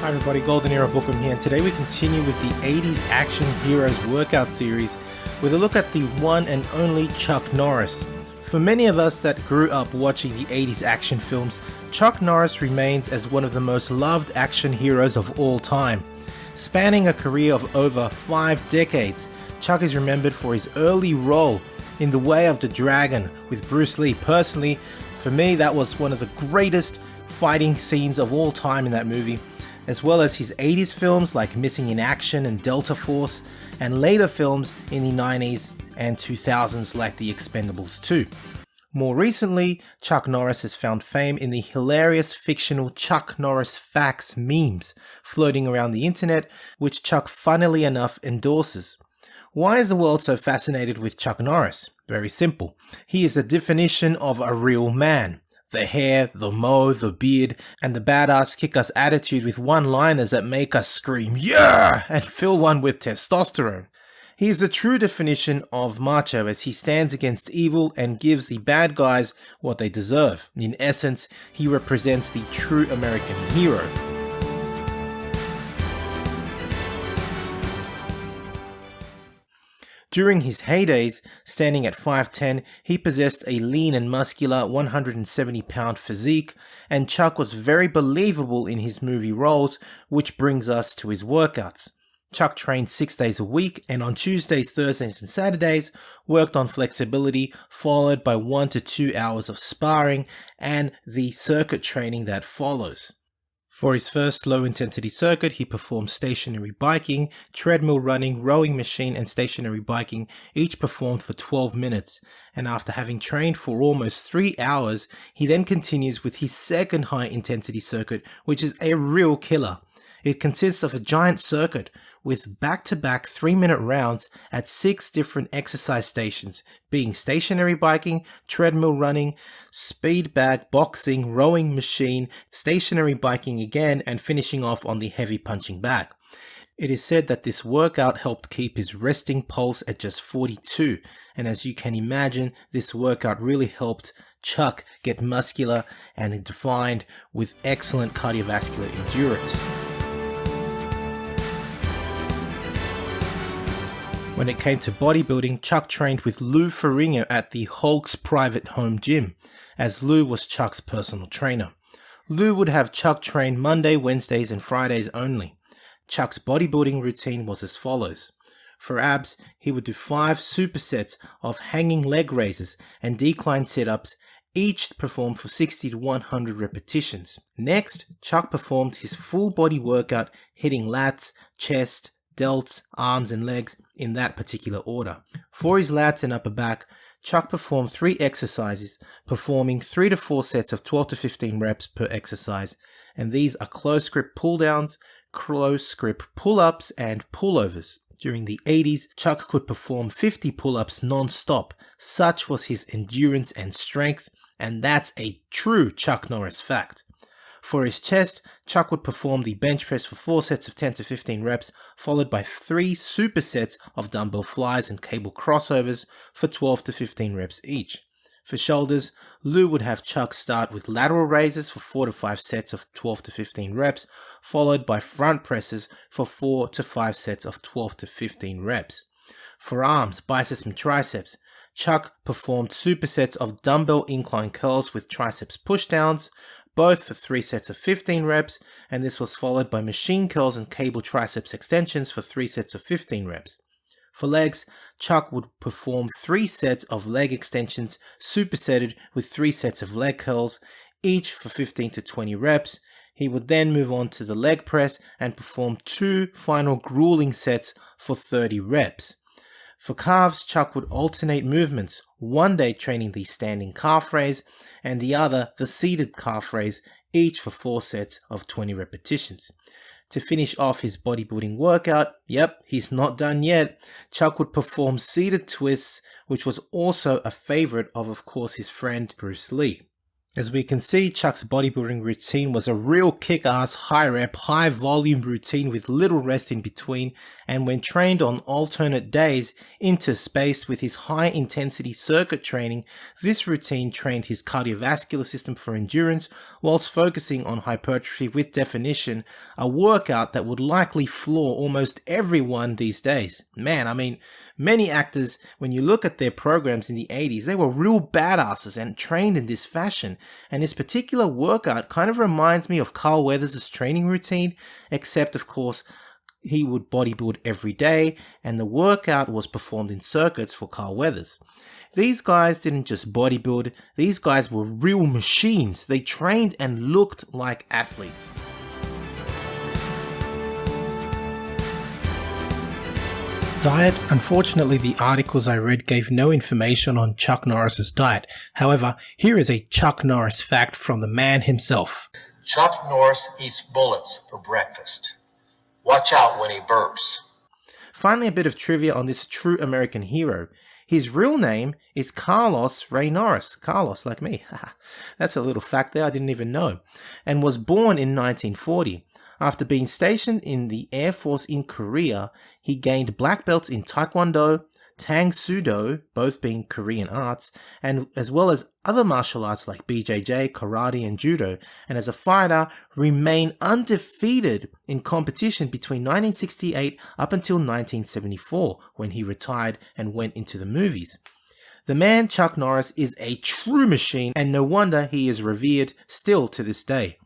Hi everybody, Golden Era Bookham here, and today we continue with the 80s Action Heroes workout series with a look at the one and only Chuck Norris. For many of us that grew up watching the 80s action films, Chuck Norris remains as one of the most loved action heroes of all time. Spanning a career of over 5 decades, Chuck is remembered for his early role in The Way of the Dragon with Bruce Lee. Personally, for me, that was one of the greatest fighting scenes of all time in that movie, as well as his 80s films like Missing in Action and Delta Force, and later films in the 90s and 2000s like The Expendables 2. More recently, Chuck Norris has found fame in the hilarious fictional Chuck Norris facts memes floating around the internet, which Chuck funnily enough endorses. Why is the world so fascinated with Chuck Norris? Very simple. He is the definition of a real man. The hair, the mo, the beard, and the badass Kickass attitude with one-liners that make us scream "yeah!" and fill one with testosterone. He is the true definition of macho as he stands against evil and gives the bad guys what they deserve. In essence, he represents the true American hero. During his heydays, standing at 5'10", he possessed a lean and muscular 170-pound physique, and Chuck was very believable in his movie roles, which brings us to his workouts. Chuck trained 6 days a week, and on Tuesdays, Thursdays, and Saturdays, worked on flexibility, followed by 1 to 2 hours of sparring and the circuit training that follows. For his first low-intensity circuit, he performed stationary biking, treadmill running, rowing machine, and stationary biking, each performed for 12 minutes. And after having trained for almost 3 hours, he then continues with his second high-intensity circuit, which is a real killer. It consists of a giant circuit with back-to-back 3-minute rounds at 6 different exercise stations, being stationary biking, treadmill running, speed bag, boxing, rowing machine, stationary biking again, and finishing off on the heavy punching bag. It is said that this workout helped keep his resting pulse at just 42, and as you can imagine, this workout really helped Chuck get muscular and defined with excellent cardiovascular endurance. When it came to bodybuilding, Chuck trained with Lou Ferrigno at the Hulk's private home gym, as Lou was Chuck's personal trainer. Lou would have Chuck train Monday, Wednesdays, and Fridays only. Chuck's bodybuilding routine was as follows. For abs, he would do 5 supersets of hanging leg raises and decline sit-ups, each performed for 60 to 100 repetitions. Next, Chuck performed his full body workout, hitting lats, chest, delts, arms, and legs in that particular order. For his lats and upper back, Chuck performed 3 exercises, performing 3 to 4 sets of 12 to 15 reps per exercise, and these are close grip pull downs, close grip pull ups, and pullovers. During the 80s, Chuck could perform 50 pull-ups non-stop. Such was his endurance and strength, and that's a true Chuck Norris fact. For his chest, Chuck would perform the bench press for 4 sets of 10 to 15 reps, followed by 3 supersets of dumbbell flies and cable crossovers for 12 to 15 reps each. For shoulders, Lou would have Chuck start with lateral raises for 4 to 5 sets of 12 to 15 reps, followed by front presses for 4 to 5 sets of 12 to 15 reps. For arms, biceps and triceps, Chuck performed supersets of dumbbell incline curls with triceps pushdowns, both for 3 sets of 15 reps, and this was followed by machine curls and cable triceps extensions for 3 sets of 15 reps. For legs, Chuck would perform 3 sets of leg extensions supersetted with 3 sets of leg curls, each for 15 to 20 reps. He would then move on to the leg press and perform 2 final grueling sets for 30 reps. For calves, Chuck would alternate movements, one day training the standing calf raise and the other the seated calf raise, each for 4 sets of 20 repetitions. To finish off his bodybuilding workout, yep, he's not done yet, Chuck would perform seated twists, which was also a favorite of course, his friend Bruce Lee. As we can see, Chuck's bodybuilding routine was a real kick-ass, high-rep, high-volume routine with little rest in between, and when trained on alternate days, interspaced with his high-intensity circuit training, this routine trained his cardiovascular system for endurance, whilst focusing on hypertrophy with definition, a workout that would likely floor almost everyone these days. Man, I mean, many actors, when you look at their programs in the 80s, they were real badasses and trained in this fashion. And this particular workout kind of reminds me of Carl Weathers' training routine, except of course, he would bodybuild every day, and the workout was performed in circuits for Carl Weathers. These guys didn't just bodybuild, these guys were real machines. They trained and looked like athletes. Diet. Unfortunately, the articles I read gave no information on Chuck Norris's diet. However, here is a Chuck Norris fact from the man himself. Chuck Norris eats bullets for breakfast. Watch out when he burps. Finally, a bit of trivia on this true American hero. His real name is Carlos Ray Norris. Carlos, like me. That's a little fact there I didn't even know. And was born in 1940. After being stationed in the Air Force in Korea, he gained black belts in Taekwondo, Tang Soo Do, both being Korean arts, and as well as other martial arts like BJJ, karate, and judo, and as a fighter, remained undefeated in competition between 1968 up until 1974, when he retired and went into the movies. The man Chuck Norris is a true machine, and no wonder he is revered still to this day.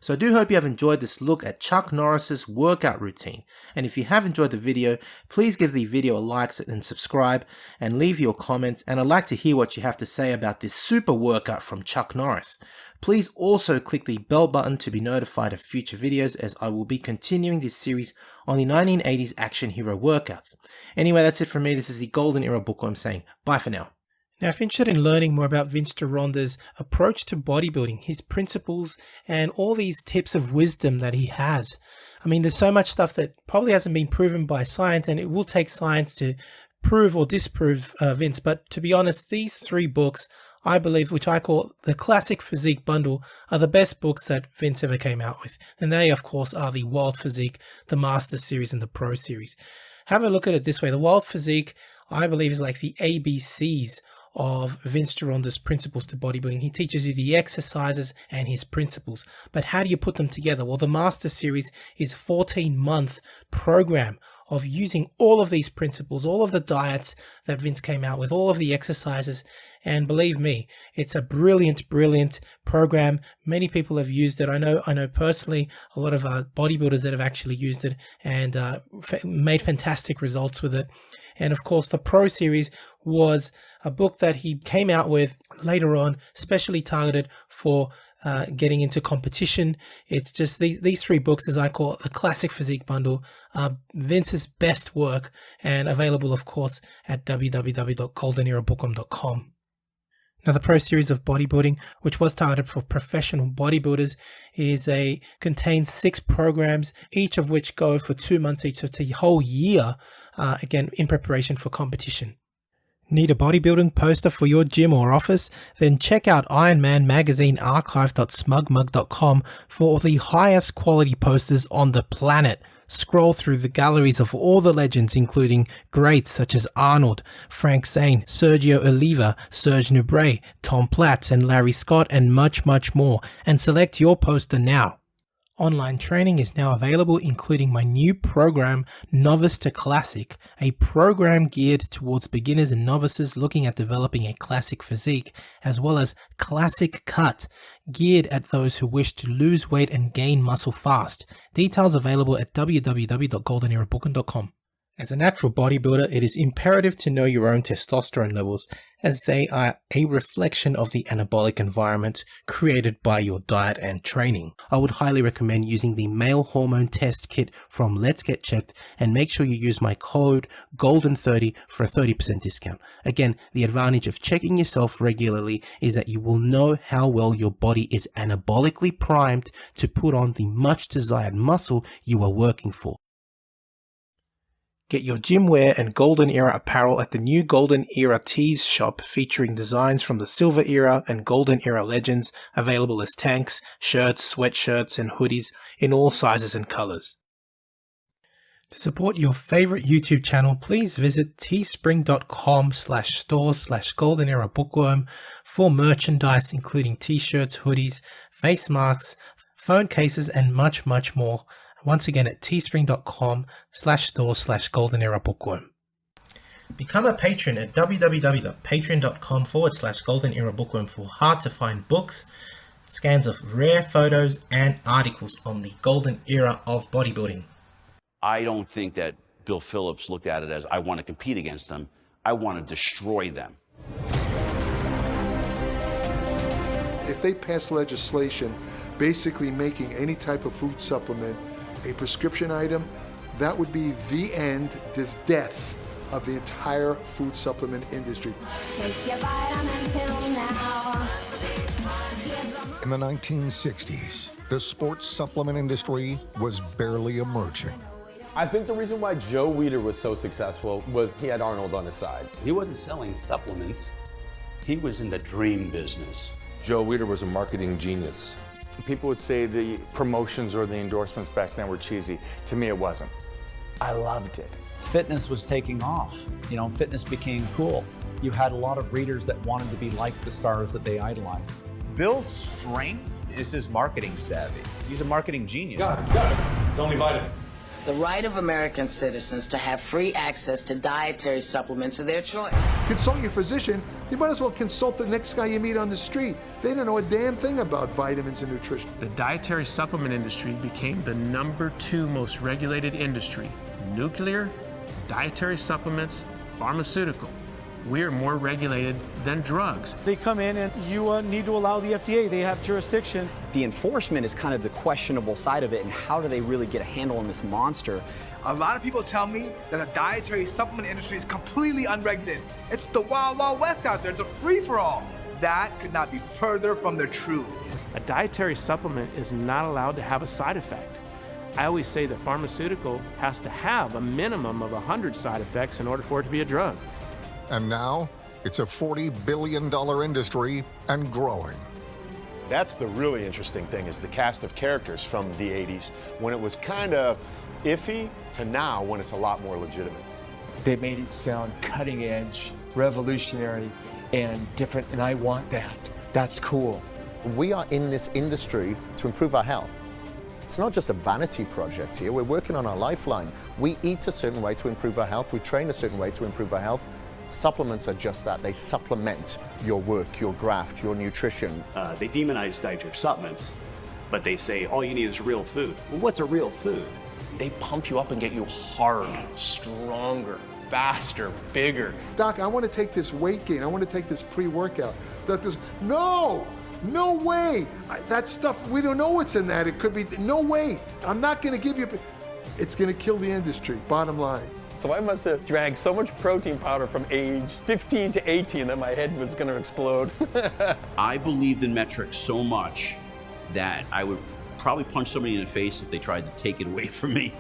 So I do hope you have enjoyed this look at Chuck Norris's workout routine. And if you have enjoyed the video, please give the video a like and subscribe and leave your comments. And I'd like to hear what you have to say about this super workout from Chuck Norris. Please also click the bell button to be notified of future videos, as I will be continuing this series on the 1980s action hero workouts. Anyway, that's it from me. This is the Golden Era Bookworm saying bye for now. Now, if you're interested in learning more about Vince Gironda's approach to bodybuilding, his principles, and all these tips of wisdom that he has, I mean, there's so much stuff that probably hasn't been proven by science, and it will take science to prove or disprove Vince. But to be honest, these 3 books, I believe, which I call the Classic Physique Bundle, are the best books that Vince ever came out with. And they, of course, are the Wild Physique, the Master Series, and the Pro Series. Have a look at it this way. The Wild Physique, I believe, is like the ABCs of Vince Gironda's principles to bodybuilding. He teaches you the exercises and his principles. But how do you put them together? Well, the Master Series is a 14-month program of using all of these principles, all of the diets that Vince came out with, all of the exercises. And believe me, it's a brilliant, brilliant program. Many people have used it. I know personally a lot of bodybuilders that have actually used it and made fantastic results with it. And of course, the Pro Series was a book that he came out with later on, specially targeted for getting into competition. It's just these 3 books, as I call it, the Classic Physique Bundle, Vince's best work, and available, of course, at www.goldenerabookworm.com. Now, the Pro Series of Bodybuilding, which was targeted for professional bodybuilders, contains 6 programs, each of which go for 2 months each. So it's a whole year, again, in preparation for competition. Need a bodybuilding poster for your gym or office? Then check out Ironman Magazine archive.smugmug.com for the highest quality posters on the planet. Scroll through the galleries of all the legends, including greats such as Arnold, Frank Zane, Sergio Oliva, Serge Nubret, Tom Platz, and Larry Scott, and much, much more, and select your poster now. Online training is now available, including my new program, Novice to Classic, a program geared towards beginners and novices looking at developing a classic physique, as well as Classic Cut, geared at those who wish to lose weight and gain muscle fast. Details available at www.goldenerabookworm.com. As a natural bodybuilder, it is imperative to know your own testosterone levels, as they are a reflection of the anabolic environment created by your diet and training. I would highly recommend using the male hormone test kit from Let's Get Checked, and make sure you use my code GOLDEN30 for a 30% discount. Again, the advantage of checking yourself regularly is that you will know how well your body is anabolically primed to put on the much desired muscle you are working for. Get your gym wear and Golden Era apparel at the new Golden Era Tees shop featuring designs from the Silver Era and Golden Era legends, available as tanks, shirts, sweatshirts, and hoodies in all sizes and colors. To support your favorite YouTube channel, please visit teespring.com/store/Golden Era Bookworm for merchandise including t-shirts, hoodies, face masks, phone cases, and much, much more. Once again at teespring.com/store/Golden Era Bookworm. Become a patron at www.patreon.com/Golden Era Bookworm for hard to find books, scans of rare photos, and articles on the Golden Era of bodybuilding. I don't think that Bill Phillips looked at it as, I want to compete against them. I want to destroy them. If they pass legislation basically making any type of food supplement a prescription item, that would be the end, the death of the entire food supplement industry. In the 1960s, the sports supplement industry was barely emerging. I think the reason why Joe Weider was so successful was he had Arnold on his side. He wasn't selling supplements. He was in the dream business. Joe Weider was a marketing genius. People would say the promotions or the endorsements back then were cheesy. To me, it wasn't. I loved it. Fitness was taking off. You know, fitness became cool. You had a lot of readers that wanted to be like the stars that they idolized. Bill's strength is his marketing savvy. He's a marketing genius. Got it. It's only vitamin. The right of American citizens to have free access to dietary supplements of their choice. Consult your physician. You might as well consult the next guy you meet on the street. They don't know a damn thing about vitamins and nutrition. The dietary supplement industry became the #2 most regulated industry. Nuclear, dietary supplements, pharmaceutical. We're more regulated than drugs. They come in and you need to allow the FDA. They have jurisdiction. The enforcement is kind of the questionable side of it, and how do they really get a handle on this monster? A lot of people tell me that the dietary supplement industry is completely unregulated. It's the wild, wild west out there. It's a free-for-all. That could not be further from the truth. A dietary supplement is not allowed to have a side effect. I always say that pharmaceutical has to have a minimum of 100 side effects in order for it to be a drug. And now, it's a $40 billion industry and growing. That's the really interesting thing, is the cast of characters from the 80s, when it was kind of iffy, to now when it's a lot more legitimate. They made it sound cutting edge, revolutionary, and different, and I want that. That's cool. We are in this industry to improve our health. It's not just a vanity project here. We're working on our lifeline. We eat a certain way to improve our health. We train a certain way to improve our health. Supplements are just that. They supplement your work, your graft, your nutrition. They demonize dietary supplements, but they say all you need is real food. Well, what's a real food? They pump you up and get you hard, stronger, faster, bigger. Doc, I want to take this weight gain. I want to take this pre-workout. Doctor's, no way. That stuff, we don't know what's in that. It could be, no way. I'm not going to give you, it's going to kill the industry, bottom line. So I must have drank so much protein powder from age 15 to 18 that my head was going to explode. I believed in metrics so much that I would probably punch somebody in the face if they tried to take it away from me.